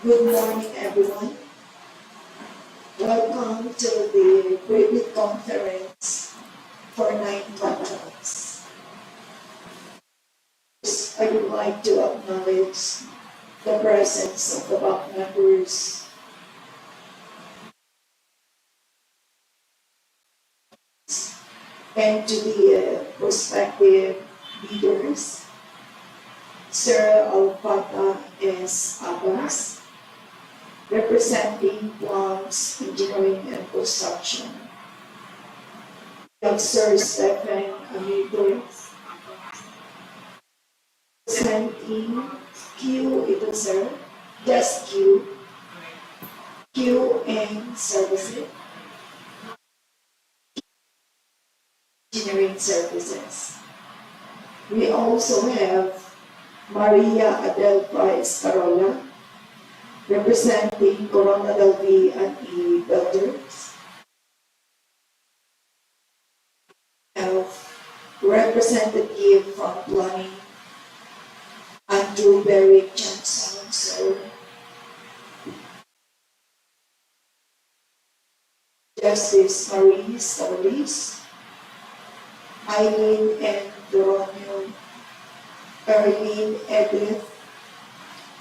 Good morning, everyone. Welcome to the private conference for 9 contracts. I would like to acknowledge the presence of the bank members and to the prospective leaders, Sir Alpata S. Abbas, representing Plants, Engineering and Construction. Sir Stephen Amigo, representing Q, ito sir, just Q and Services, Engineering Services. We also have Maria Adelpa Escarola, representing Koronadal V&E Builders. Have representative from Planning, Andrew Berry Johnson, sir. Justice Marie Solis, Eileen and Doronio, Erlene Edith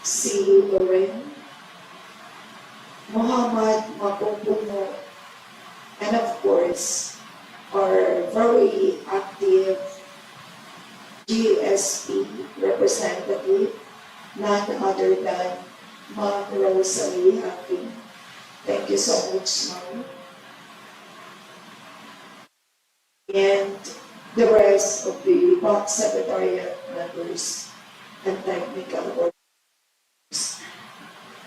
C. Loren, Muhammad Mapupuno, and of course, our very active GSP representative, none other than Ma'am Rosalie Happy. Thank you so much, Ma'am. And the rest of the bank secretariat members and technical workers.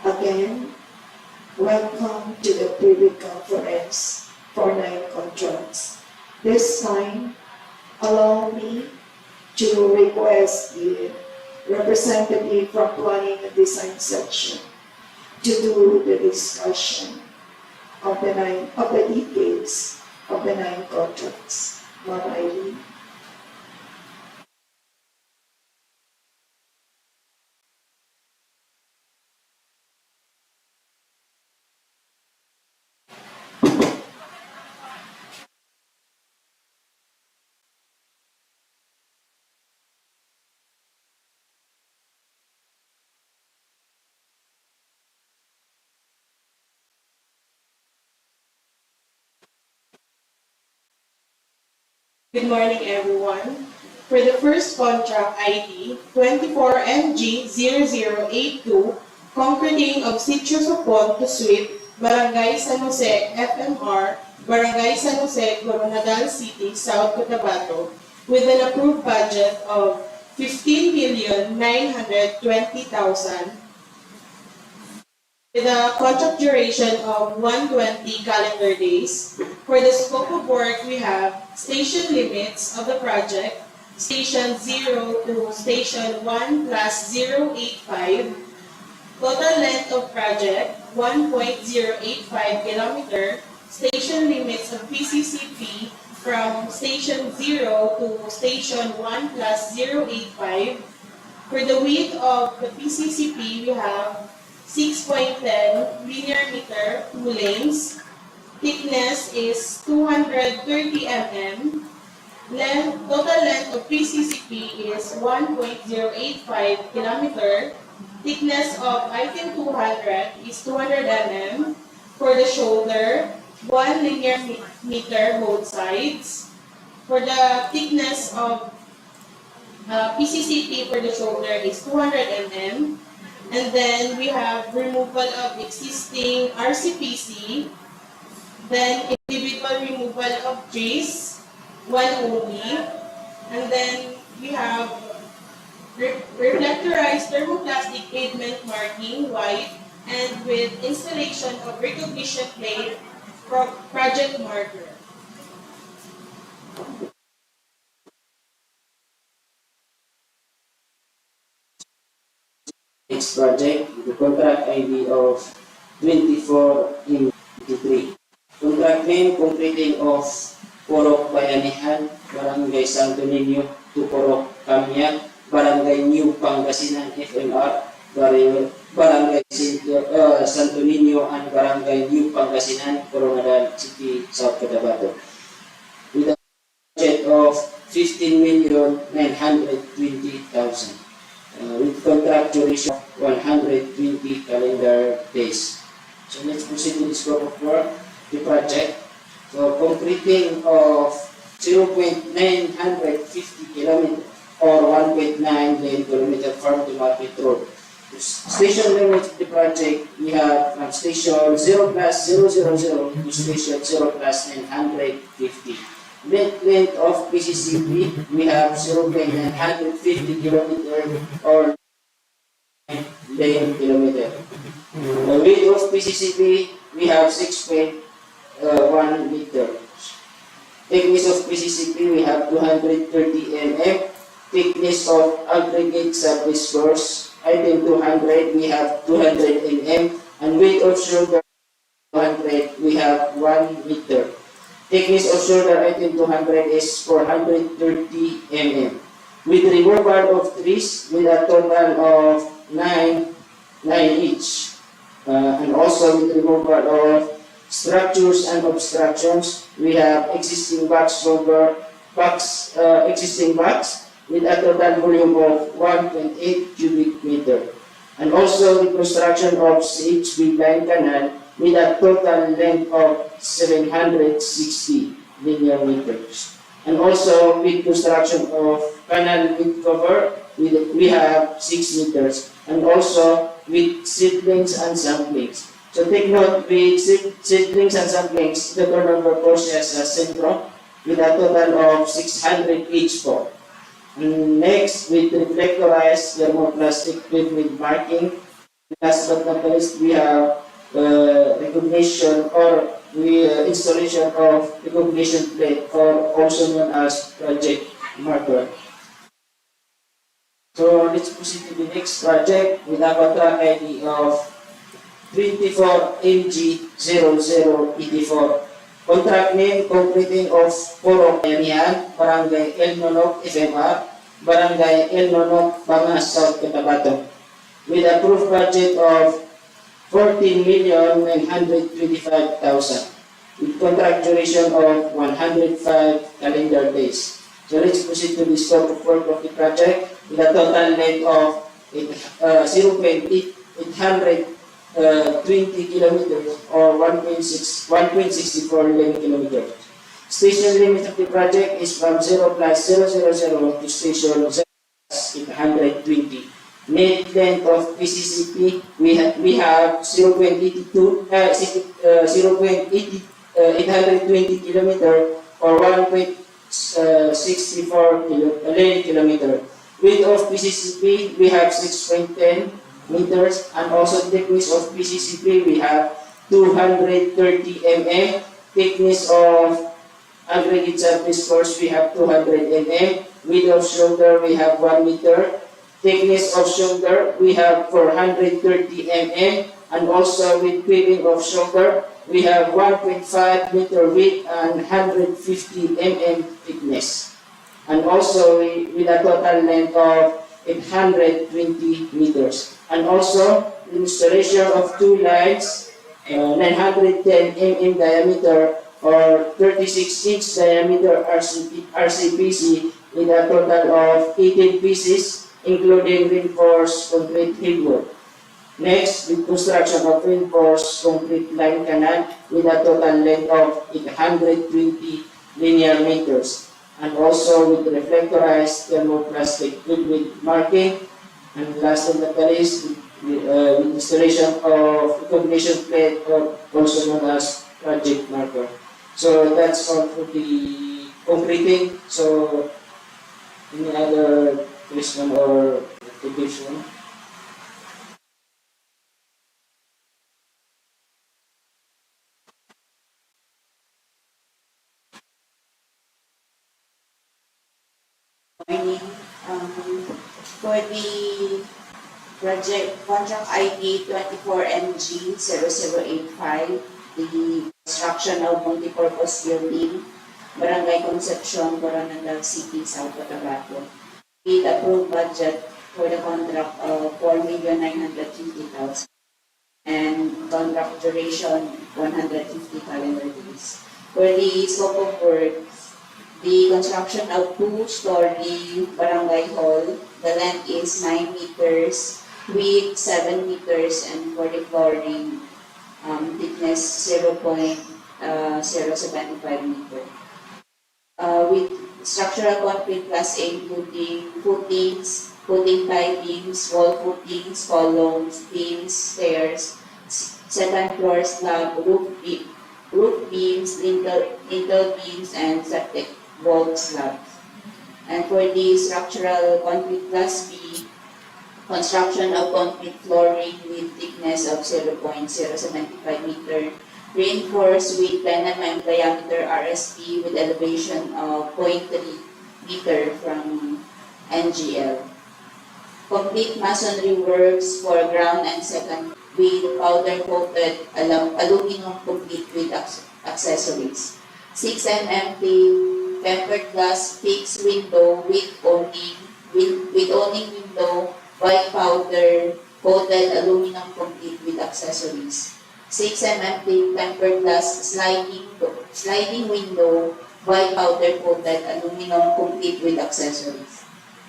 Again, welcome to the private conference for 9 contracts. This time, allow me to request the representative from Planning and Design section to do the discussion of the details of the 9 contracts. Ma'am Eileen. Good morning, everyone. For the first contract ID 24MG0082, concreting of Sitio Supon to SWIP, Barangay San Jose, FMR, Barangay San Jose, Coronadal City, South Cotabato, with an approved budget of 15,920,000, with a contract duration of 120 calendar days. For the scope of work, we have station limits of the project, station 0 to station 1 plus 085, total length of project 1.085 kilometer, station limits of PCCP from station 0 to station 1 plus 085. For the width of the PCCP, we have 6.10 linear meter, 2 lanes. Thickness is 230 mm. Total length of PCCP is 1.085 kilometer. Thickness of item 200 is 200 mm. For the shoulder, 1 linear meter both sides. For the thickness of PCCP for the shoulder is 200 mm. And then we have removal of existing RCPC, then individual removal of trees, 1 only, and then we have reflectorized thermoplastic pavement marking, white, and with installation of recognition plate project marker. Next project, the contract ID of 24M23. Contract name, completing of Purok Bayanihan, Barangay Santo Niño to Purok Camia, Barangay New Pangasinan, FMR, Barangay Sitio, Santo Niño, and Barangay New Pangasinan, Koronadal City, South Cotabato, with a budget of 15,920,000, with contract duration of 120 calendar days. So let's proceed with the scope of work, the project. So completing of 0.950 km or 1.9 lane kilometer farm to market road. Station limits of the project, we have from station 0 plus 000 to station 0 plus 950. Length of PCCP, we have 0.950 kilometer or 9 lane kilometer. The width of PCCP, we have 6.1 meter. Thickness of PCCP, we have 230 mm. Thickness of aggregate surface course, item 200, we have 200 mm. And weight of shoulder 200, we have 1 meter. Thickness of shoulder, item 200, is 430 mm. With removal of trees, with a total of 9 each. And also with removal of structures and obstructions, we have existing box with a total volume of 1.8 cubic meter. And also the construction of CHB line canal with a total length of 760 linear meters. And also with construction of canal with cover, we have 6 meters. And also with seedlings and samplings. So take note, with seedlings and samplings, the turnover process as centro with a total of 600 each po. Next, with reflectorized thermoplastic plate with marking. Last but not least, we have recognition or installation of recognition plate, or also known as project marker. So let's proceed to the next project with a contract ID of 24MG0084. Contract name completing of Purok, Bayanihan, Barangay El Nonok, FMR, Barangay El Nonok, Banga, South Cotabato, with approved budget of 14,925,000, with contract duration of 105 calendar days. So let's proceed to the scope of work of the project with a total length of 0.820 kilometers or 1.64 lane kilometers. Station limit of the project is from 0 plus 000 to station 0 plus 820. Net length of PCCP, we have 820 kilometer or 1.64 lane kilometer. Width of PCCP, we have 6.10 meters, and also thickness of PCCP, we have 230 mm. Thickness of aggregate surface course, we have 200 mm. Width of shoulder, we have 1 meter. Thickness of shoulder, we have 430 mm. And also with paving of shoulder, we have 1.5 meter width and 150 mm thickness. And also with a total length of 820 meters. And also installation of 2 lines, 910 mm diameter or 36-inch diameter RCPC with a total of 18 pieces, including reinforced concrete headwork. Next, with construction of reinforced concrete line canal with a total length of 820 linear meters. And also with reflectorized thermoplastic liquid marking. And last but not least, with installation of recognition plate, or also known as project marker. So that's all for the completing. So any other question or application? Morning. For the contract ID 24MG0085, the construction of multipurpose building, Barangay Concepcion, Koronadal City, South Cotabato, with approved budget for the contract of 4,950,000 and contract duration 150 calendar days. For the scope of work, the construction of two-story barangay hall, the length is 9 meters, width 7 meters, and for the flooring, thickness 0.075 meter. With structural concrete class A, including footings, footing tie-beams, wall footings, columns, beams, stairs, second floor slab, roof beams, lintel beams, and septic vault slabs. And for the structural concrete class B, construction of concrete flooring with thickness of 0.075 meter, reinforced with 10 mm diameter RSP with elevation of 0.3 meter from NGL. Complete masonry works for ground and second with powder-coated aluminum complete with accessories. 6 mm tempered glass fixed window with awning window, white powder coated aluminum complete with accessories. 6 mm tempered glass sliding window, white powder coated aluminum complete with accessories.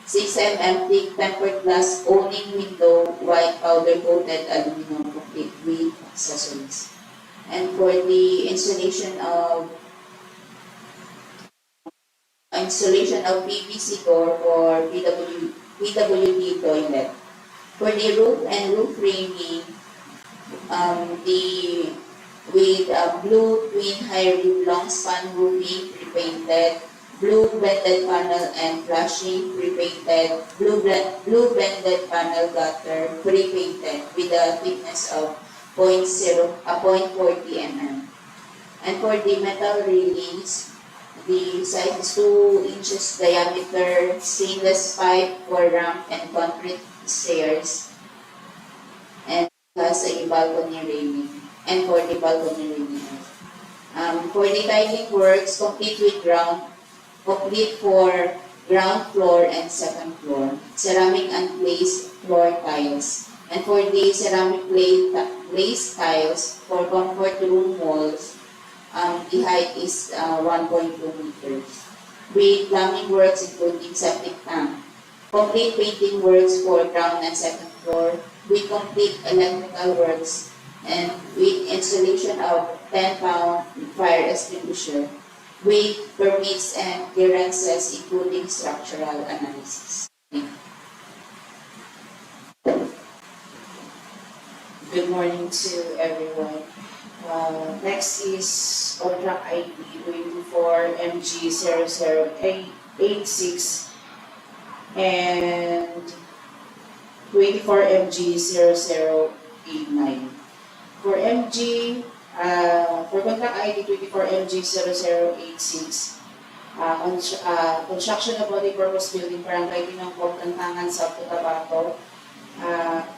6 mm thick tempered glass awning window, white powder coated aluminum complete with accessories. And for the installation of PVC door for PWD toilet. For the roof and roof framing, with blue twin high roof long span roofing pre-painted, blue blended panel and flashing pre-painted, blue blended panel gutter pre-painted with a thickness of 0.40 mm. And for the metal railings, the size is 2 inches diameter, stainless pipe for ramp and concrete stairs, and has a balcony railing. And for the balcony railing, for the tiling works, complete for ground floor and second floor, ceramic and glazed floor tiles. And for the ceramic glazed tiles for comfort room walls, the height is 1.2 meters. With plumbing works including septic tank. Complete painting works for ground and second floor with complete electrical works and with installation of 10-pound fire extinguisher with permits and clearances including structural analysis. Good morning to everyone. Next is contract ID 24MG0086 and 24MG0089. For contract ID 24MG0086, construction of multi-purpose building Barangay Tinongcop, Tantangan, Cotabato,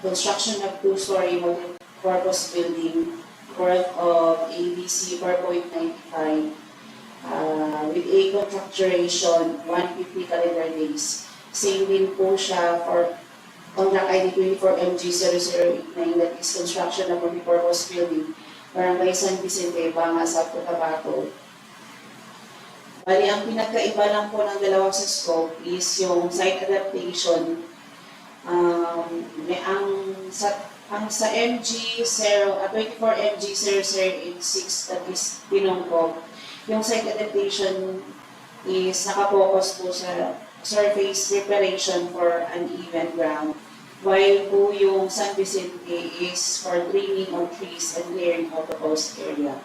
construction of two-story multi-purpose building worth of ABC 4.95 with a contract duration 150 calendar days. Same din po siya for contract ID 24MG0089, that is construction of multi-purpose building Barangay San Vicente, Banga, Cotabato. Bali, ang pinagkaiba lang po ng dalawa sa scope is yung site adaptation. Ang sa 24MG0086, that is Tinongcop, yung site adaptation is nakapokus po sa surface preparation for uneven ground, while po yung San Vicente is for trimming of trees and clearing of the post area.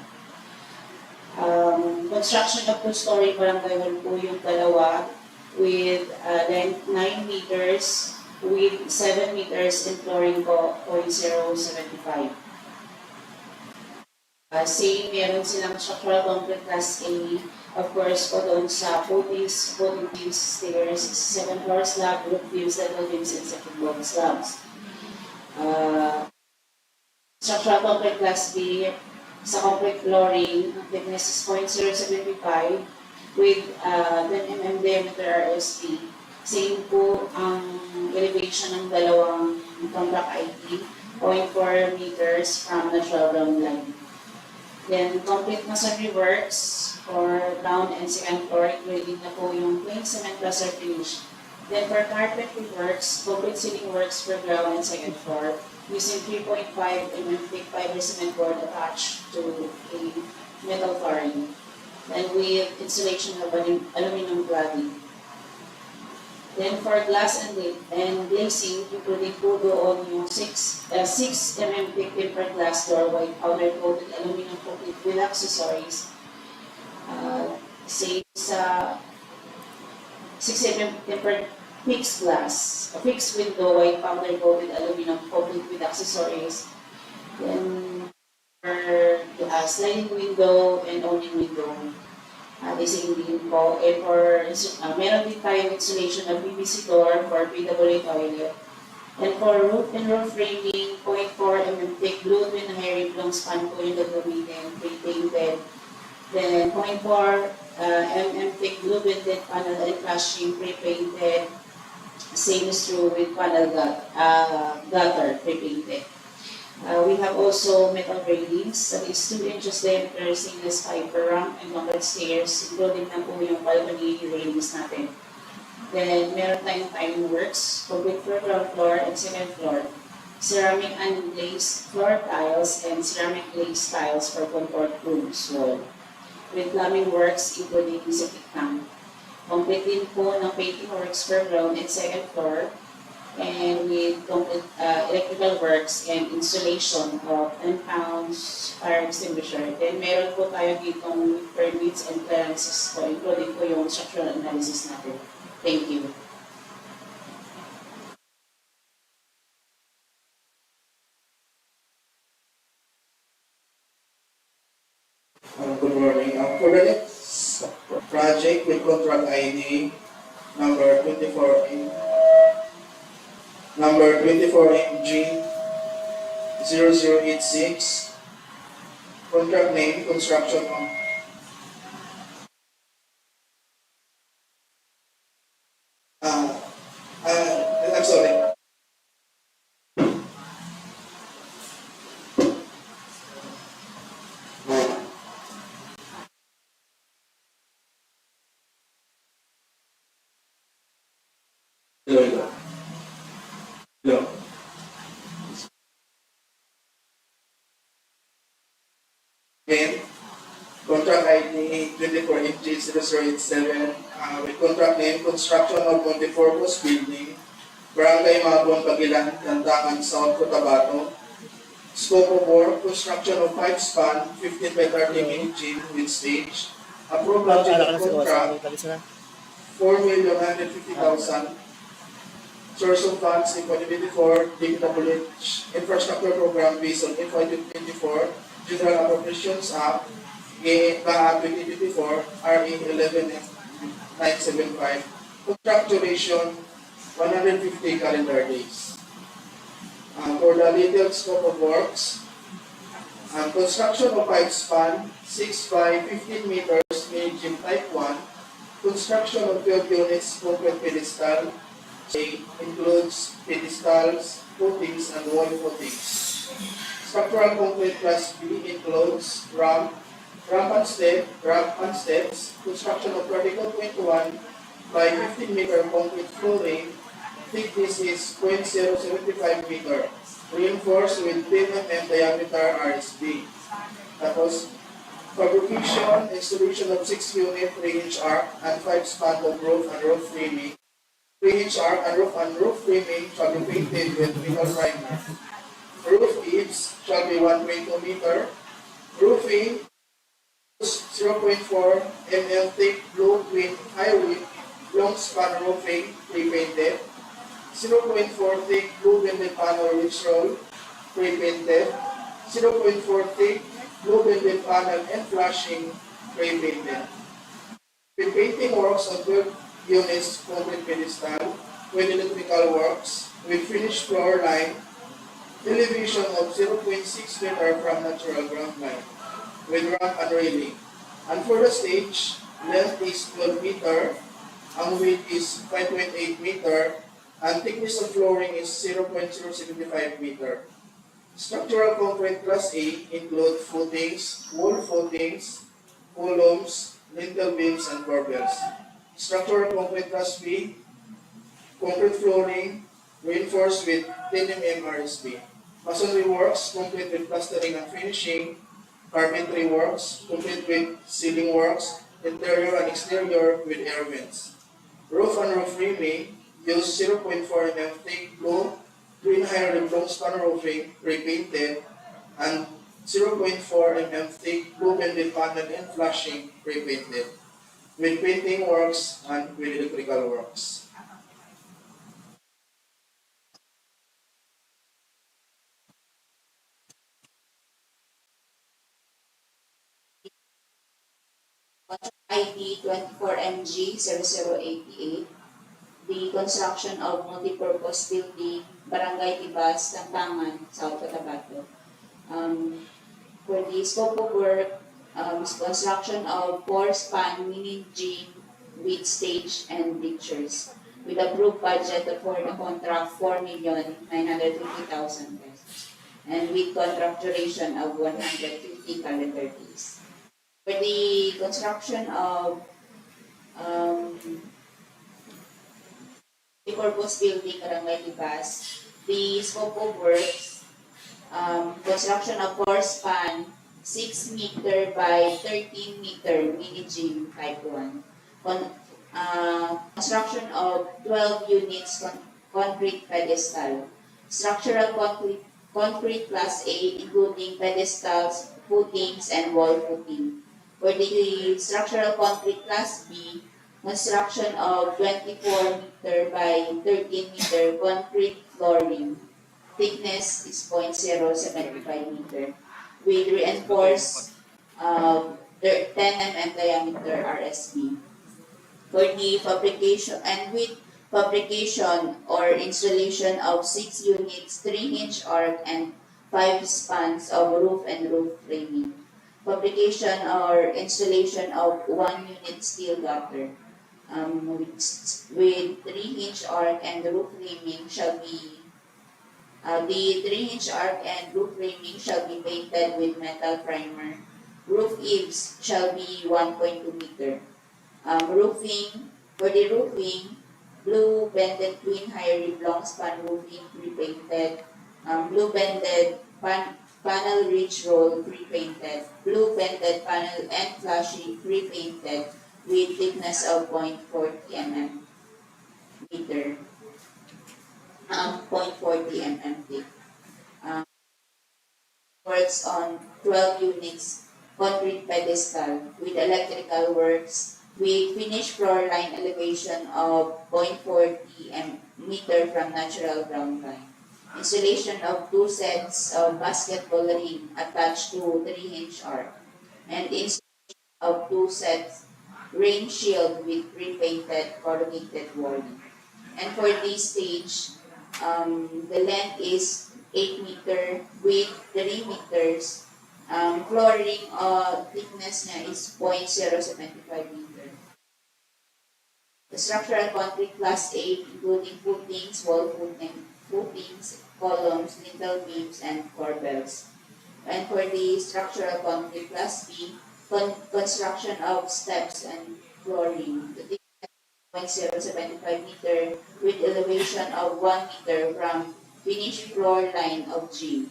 Construction of two-story barangay hall po yung dalawa with length 9 meters, with 7 meters and flooring po 0.075. Same, meron silang structural concrete class A, of course po doon sa footings, stairs, second floor slab, roof beams, level beams, and second floor slabs. Structural concrete class B, sa concrete flooring, thickness is 0.075 with 10 mm diameter RSP. Same po ang elevation ng dalawang contract ID, 0.4 meters from natural ground line. Then, complete masonry works for ground and second floor, including na po yung plain cement plaster finish. Then, for carpentry works, complete ceiling works for ground and second floor, using 3.5 mm thick fiber cement board attached to a metal flooring. Then, with installation of aluminum cladding. Then for glass and glazing, including po doon yung 6 mm thick tempered glass door, white powder coated aluminum complete with accessories. Say sa 6 mm tempered fixed glass, a fixed window, white powder coated aluminum complete with accessories. Then for sliding window and awning window. Leasing din po. And for, meron din tayong installation ng PVC door for PWH toilet. And for roof and roof framing, 0.4 mm thick blue twin hairy long span po yung gagamitin, pre-painted. Then 0.4 mm thick blue bended panel and flashing, pre-painted. Same is true with panel gutter, pre-painted. We have also metal railings that is 2 inches diameter, stainless fiber ramp and concrete stairs, including na po yung balcony railings natin. Then, meron tayong tiling works, complete for ground floor and second floor, ceramic and glazed floor tiles and ceramic glazed tiles for comfort rooms wall, with plumbing works including septic tank. Complete din po ng painting works for ground and second floor, and with complete electrical works and installation of 10 pounds fire extinguisher. Then meron po tayo ditong permits and clearances po, including po yung structural analysis natin. Thank you. Good morning. For the next project with contract ID number 24MG0086, contract name construction of I'm sorry. Hello. Again, contract ID 24MG0087 with contract name construction of multi-purpose building, Barangay Magon, Baguiland, Tantangan, South Cotabato. Scope of work, construction of 5 span, 15 by 30 minute gym with stage. Approved budget of contract, 4,150,000. Source of funds, FY24, DPWH Infrastructure Program based on FY24, General Appropriations Act, Banga 2024, RE 11975. Contract duration, 150 calendar days. For the detailed scope of works, construction of 5 span, 6 by 15 meters, mini gym type 1, construction of 12 units, concrete pedestal, includes pedestals, footings, and wall footings. Structural concrete class B includes ramp and steps, construction of vertical 21 by 15 meter concrete flooring, thickness is 0.075 meter, reinforced with 10 mm diameter RSB. Tapos, fabrication, installation of 6 unit 3-inch arc and 5 span of roof and roof framing. 3-inch arc and roof framing shall be painted with metal primer. Roof eaves shall be 1.2 meter. Roofing 0.4 mm thick blue twin high width long span roofing pre-painted. 0.4 thick blue bended panel ridge roll pre-painted. 0.4 thick blue bended panel and flashing pre-painted. With painting works on 12 units concrete pedestal with electrical works with finished floor line, elevation of 0.6 meter from natural ground line with ramp and railing. And for the stage, length is 12 meter, Ang width is 5.8 meter, and thickness of flooring is 0.075 meter. Structural concrete class A include footings, wall footings, columns, lintel beams, and corbels. Structural concrete class B, concrete flooring reinforced with 10 mm RSB. Masonry works complete with plastering and finishing. Carpentry works complete with ceiling works, interior and exterior with air vents. Roof and roof framing use 0.4 mm thick blue twin high long span roofing repainted and 0.4 mm thick blue bended panel and flashing repainted with painting works and with electrical works. ID 24MG0088, the construction of multipurpose building, Barangay Tibas, Tantangan, South Cotabato. For the scope of work, construction of 4-span mini gym with stage and pictures, with approved budget for the contract 4,950,000 pesos, and with contract duration of 150 calendar days. For the construction of the purpose building, Barangay Tibas, the scope of works, construction of 4-span 6 meter by 13 meter mini gym type 1. Construction of 12 units concrete pedestal. Structural concrete class A including pedestals, footings, and wall footing. For the structural concrete class B, construction of 24 meter by 13 meter concrete flooring. Thickness is 0.075 meter with reinforced 10 mm diameter RSB. For the fabrication and with fabrication or installation of 6 units, 3-inch arc and 5 spans of roof and roof framing. Fabrication or installation of 1 unit steel gutter with 3-inch arc and roof framing shall be the 3-inch arc and roof framing shall be painted with metal primer. Roof eaves shall be 1.2 meter. Roofing, for the roofing, blue bended twin high rib long span roofing pre-painted, blue bended panel ridge roll pre-painted, blue bended panel and flashing pre-painted with thickness of 0.40 mm meter, 0.40 mm thick. Works on 12 units concrete pedestal with electrical works with finished floor line elevation of 0.40 meter from natural ground line. Installation of 2 sets of basketball ring attached to 3-inch arc, and installation of 2 sets rain shield with pre-painted corrugated walling. And for this stage, the length is 8 meter, width 3 meters, flooring thickness niya is 0.075 meter. The structural concrete class A including footings, wall footings, columns, lintel beams, and corbels. And for the structural concrete class B, construction of steps and flooring. The thickness 0.075 meter with elevation of 1 meter from finished floor line of G,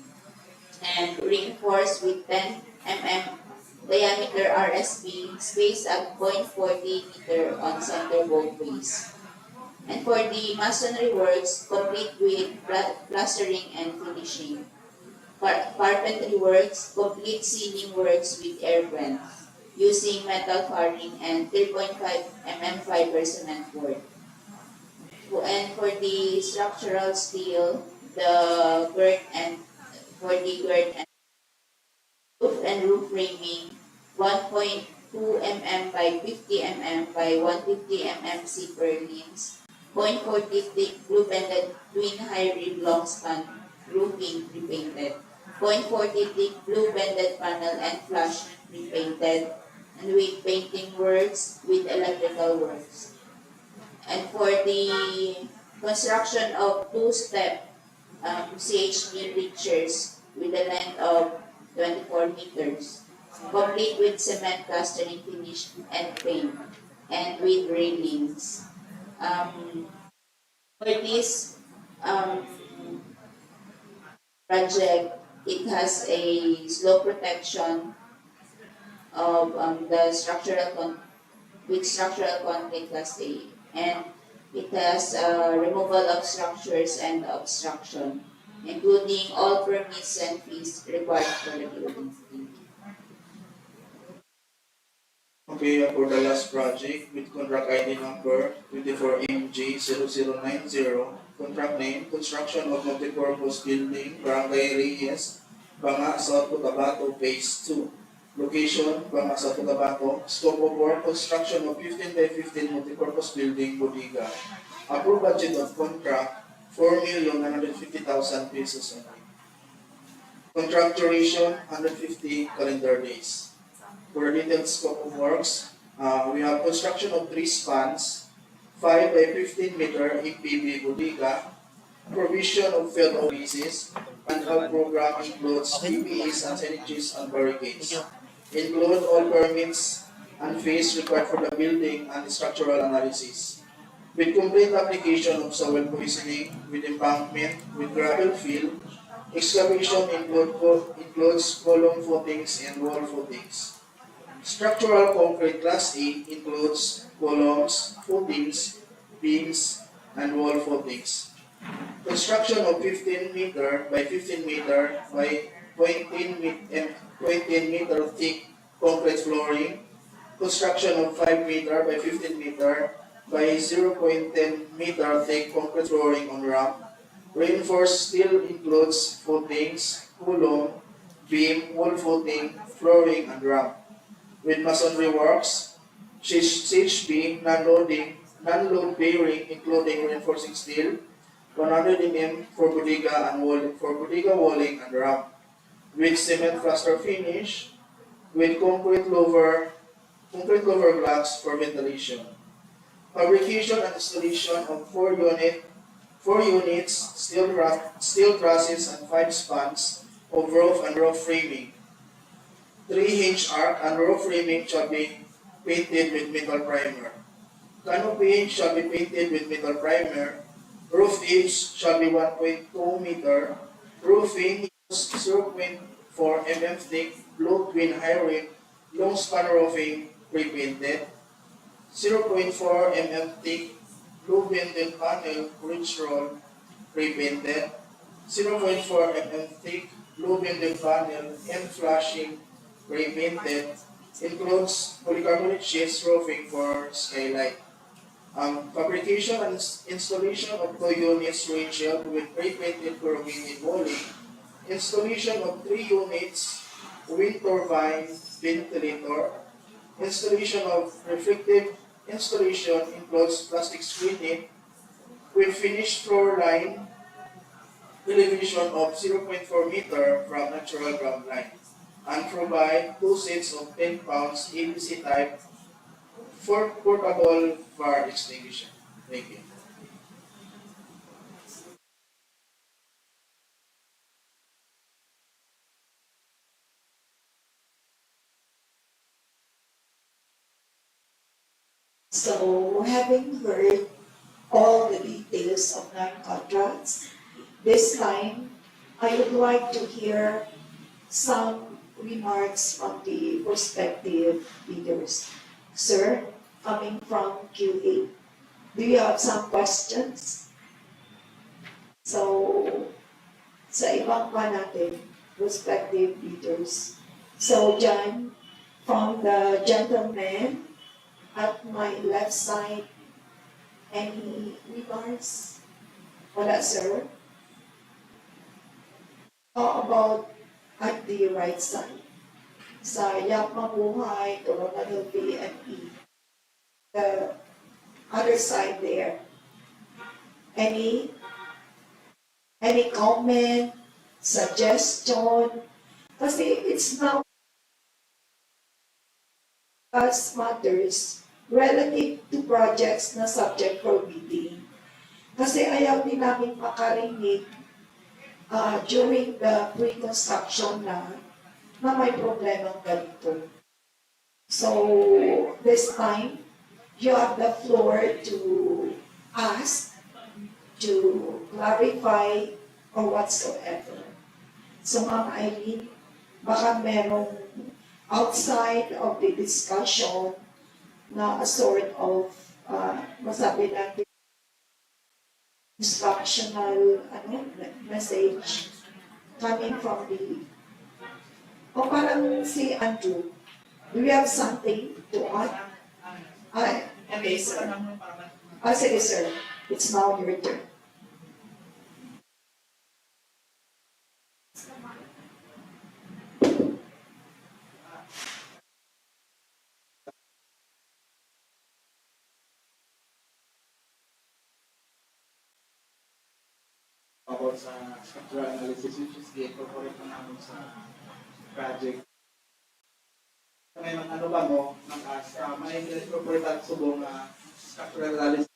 and reinforced with 10 mm diameter RSB spaced at 0.40 meter on center both ways. And for the masonry works, complete with plastering and finishing. Carpentry works, complete ceiling works with air vents using metal faring and 3.5 mm fiber cement board. And for the structural steel, the girth and for the girth and roof framing, 1.2 mm by 50 mm by 150 mm zipper lines, 0.40 thick blue bended twin high rib long span roofing pre-painted, 0.40 thick blue bended panel and flash pre-painted, and with painting works with electrical works. And for the construction of two-step CHP bleachers with a length of 24 meters, complete with cement plastering finish and paint, and with railings. For this project, it has a slope protection of the with structural concrete class A, and it has removal of structures and obstruction, including all permits and fees required for the building. Okay, for the last project with contract ID number 24MG0090, contract name, construction of multipurpose building, Barangay Reyes, Banga, South Cotabato, Phase 2. Location, Banga, South Cotabato. Scope of work, construction of 15 by 15 multipurpose building, Bodega. Approved budget of contract, 4,950,000 pesos only. Contract duration, 150 calendar days. For the detailed scope of works, we have construction of 3 spans, 5 by 15 meter EPB bodega, provision of field offices, and health program includes PPEs and sanities and barricades. Include all permits and fees required for the building and structural analysis. With complete application of soil poisoning, with embankment, with gravel fill, excavation includes column footings and wall footings. Structural concrete class A includes columns, footings, beams, and wall footings. Construction of 15 meter by 15 meter by 20 meter thick concrete flooring. Construction of 5 meter by 15 meter by 0.10 meter thick concrete flooring on ramp. Reinforced steel includes footings, column, beam, wall footing, flooring, and ramp. With masonry works, CHP, non-load bearing including reinforcing steel, 100 mm for bodega and bodega walling and ramp. With cement plaster finish, with concrete lower blocks for ventilation. Fabrication and installation of 4 units, steel trusses and 5 spans of roof and roof framing. 3-hinge arc and roof framing shall be painted with metal primer. Canopy shall be painted with metal primer. Roof eaves shall be 1.2 meter. Roofing 0.4 mm thick, blue twin high rim, long span roofing, pre-painted. 0.4 mm thick, blue bended panel, ridge roll, pre-painted. 0.4 mm thick, blue bended panel, end flashing, pre-painted. Includes polycarbonate sheets roofing for skylight. Fabrication and installation of 2 units windshield with pre-painted corrugated walling. Installation of 3 units wind turbine ventilator. Installation of reflective installation includes plastic screening with finished floor line elevation of 0.4 meter from natural ground line, and provide 2 sets of 10 pounds ABC type for portable fire extinguisher. Thank you. So, having heard all the details of 9 contracts, this time I would like to hear some remarks from the prospective leaders. Sir, coming from QA, do you have some questions? So, sa ibang pa natin, prospective leaders. So, John, from the gentleman at my left side, any remarks? Wala, sir? How about at the right side? Sa Yak Mabuhay, Koronadal PME. The other side there. Any comment, suggestion? Kasi it's now as matters relative to projects na subject for bidding. Kasi ayaw din namin makarinig during the pre-construction na may problemang ganito. So, this time, you have the floor to ask, to clarify, or whatsoever. So, Ma'am Eileen, baka merong outside of the discussion na a sort of, masabi natin, instructional message coming from the, o parang si Andrew, do you have something to add? Okay, sir. Sige, sir. It's now your turn. About sa structural analysis, which is i-incorporate na namin sa project. Ngayon, ano ba mo, may i-incorporate at subong na structural analysis.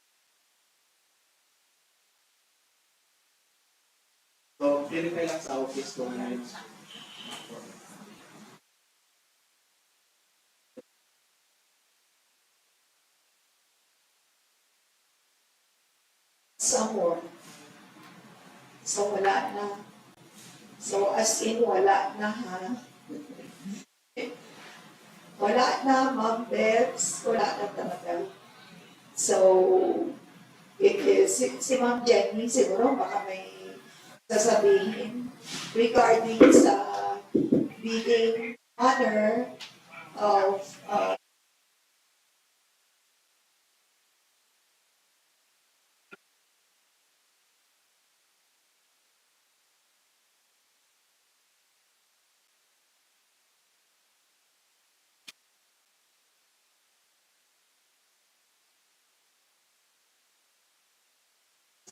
So, verify lang sa office kung ano yun. Some more. So, wala na. So, as in, wala na, ha? Wala na, Ma'am Bebs. Wala na talaga. So, si Ma'am Jenny, siguro baka may sasabihin regarding sa bidding honor of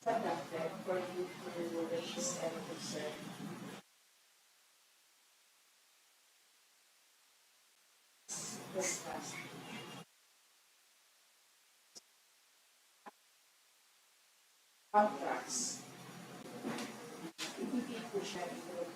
conducted for you to raise any concern. Discuss. Contracts. Ibigay ko siya ito.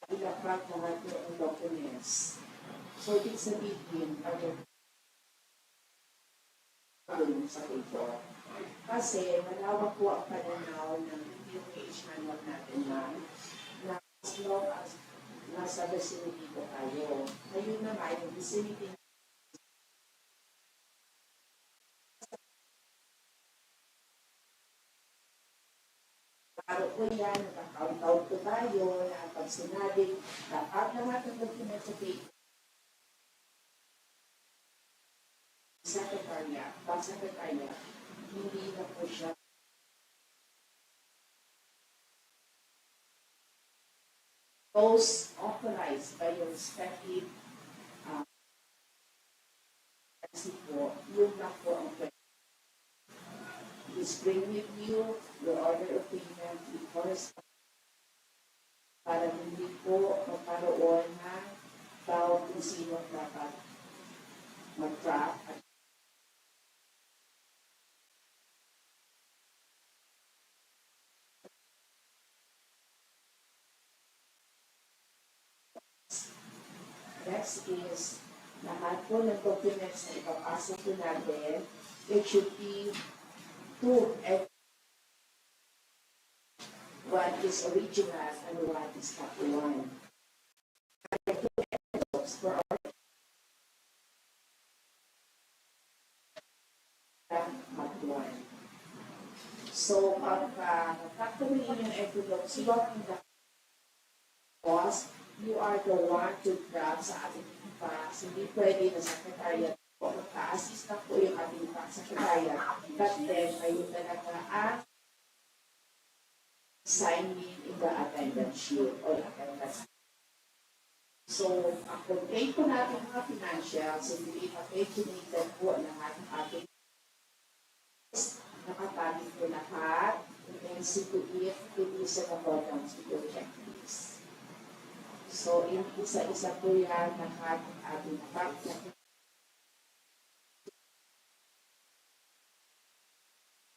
Ilapat lahat yung documents. So, it's a big deal. Sa ito. Kasi, malawak po ang pananaw ng DPWH manual natin na as long as nasa vicinity ko tayo. Ngayon naman, yung vicinity ko yan, nakakount-out ko tayo, na pag sinabi, dapat lahat ng document sa paper. Secretary, hindi na po siya those authorized by your respective po, yun na po ang pwede. Please bring with you your order of payment because para hindi po magkaroon ng tao kung sino dapat mag-track at next is lahat po ng documents na ipapasa po natin, it should be two. One is original and one is copy one. For our copy one. So, pag factory yung envelopes, lock in the because you are the one to grab sa ating fax. Hindi pwede na secretariat po. Magka-assist lang po yung ating fax secretariat. But then, ayun talaga ang signing in the attendance sheet or attendance. So, ang contain po natin mga financials, hindi pa-calculated po lahat ng ating nakatali po lahat, and see to it is an accordance with your checklist. So, isa-isa po yan lahat ng ating facts.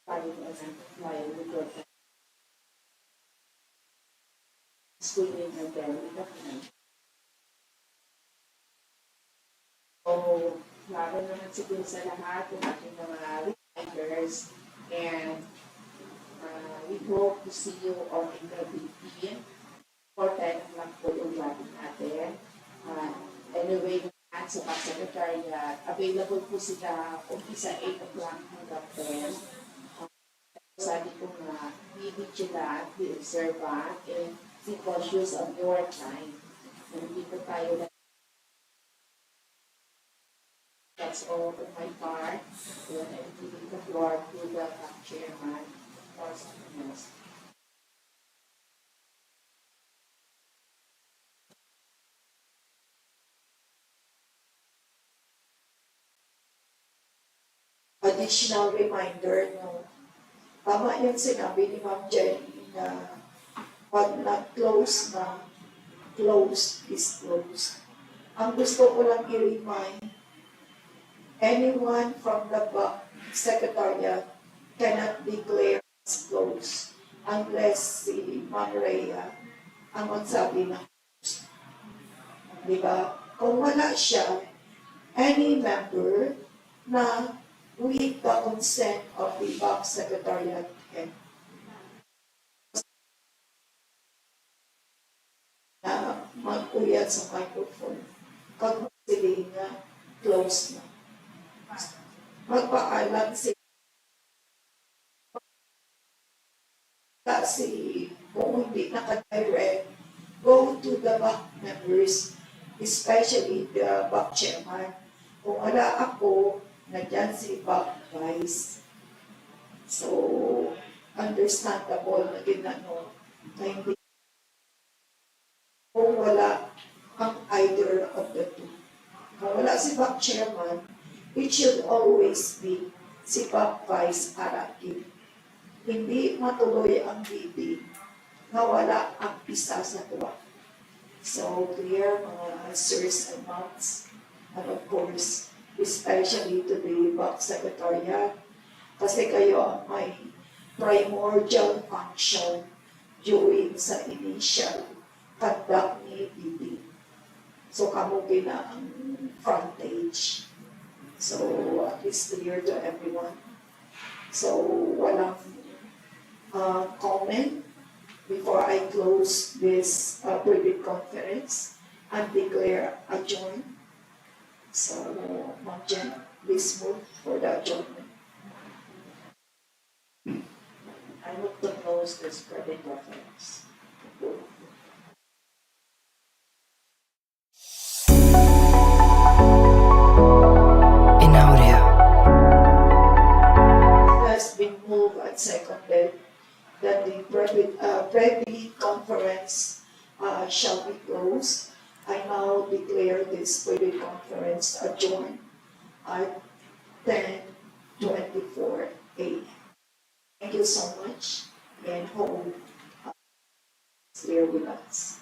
Paano po natin file with your checklist? Screening and then with the financial. So, lalo naman siguro sa lahat ng ating mga reminders, and we hope to see you on April 15 for 10 o'clock po yung gabi natin. Anyway, sa Secretariat, available po sila umpisa 8 o'clock hanggang 10. Sabi ko nga, be vigilant, be observant, and be cautious of your time. Nandito tayo na. That's all on my part. Then I'm giving the floor to the chairman for something else. Additional reminder, no? Tama yung sinabi ni Ma'am Jenny na pag nag-close na, closed is closed. Ang gusto ko lang i-remind, anyone from the Secretariat cannot declare as closed unless si Ma'am Rhea ang magsabi na closed. Diba? Kung wala siya, any member na with the consent of the Secretariat can na mag-uyat sa microphone. Pag sila na close na. Magpaalam si kasi kung hindi naka-direct, go to the back members, especially the back chairman. Kung wala ako, nandiyan si back vice. So, understandable na ginano na hindi kung wala ang either of the two. Kung wala si back chairman, it should always be si back vice active. Hindi matuloy ang meeting na wala ang isa sa tuwa. So, clear mga sirs and ma'ams, and of course, especially to the back secretariat, kasi kayo ang may primordial function during sa initial conduct ni meeting. So, kamo na ang frontage. So, at least clear to everyone. So, walang comment before I close this private conference and declare adjourned. So, Ma'am Jen, please move for the adjournment. I move to close this private conference. In audio. It has been moved and seconded that the private conference shall be closed. I now declare this private conference adjourned at 10:24 a.m. Thank you so much and hope clear with us.